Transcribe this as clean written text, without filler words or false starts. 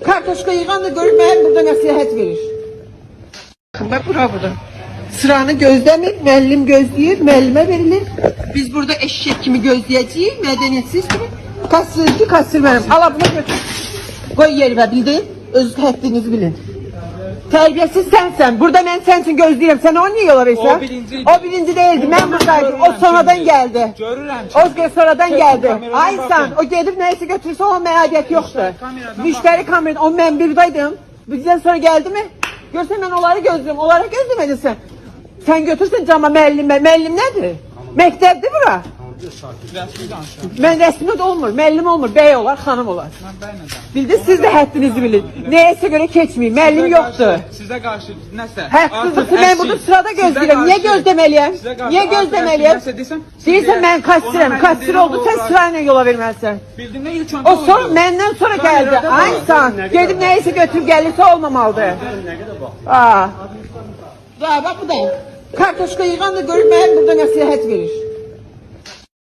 Kartoşka yığan da görüp mən burada nəsihət verir. Bak burada. Sıranı gözləmir, müəllim gözləyir, müəllimə verilir. Biz burada eşek kimi gözləyəcəyik, mədəniyyətsiz kimi. Kassir kassir mənim. Ala buna götür. Qoy yerimə, bildin? Öz həddinizi bilin. Terbiyesiz sensen. Burada ben sensin gözləyirəm. Sen onu niye yola versən? O birinci değildi. Ben buradaydım. O sonradan geldi. O sonradan geldi. Ay sen. O gelip neyse götürürse o meadiyyət yoxdur. Müşteri kamerada. O ben buradaydım. Bizden sonra geldi mi? Görsen ben onları gözlüyorum. Onlara gözlemedin. Sen götürsen cama müəllim. Müəllim nedir? Məktəbdir bura. Ben resmi de olmur, müəllim olmur, bey olar, xanım olar. Bildiniz, siz de həddinizi bilin. Neyəsə göre keçmeyin, müəllim yoxdur. Sizə qarşı nəsə? Həddinizi, ben burada sırada gözləyirəm. Niye gözləməliyəm? Niye gözləməliyəm? Deyirsən mən kassirəm, kassir oldu, sen sırayla yola verməlisən. Bildim ilk öndə O son, məndən sonra geldi. Aynısan, gedib neyəsə götürüb gəlirsə olmamalıdır. Aa. Bak bu da. Kartoşka yığan da görüp mən burada nəsihət verir.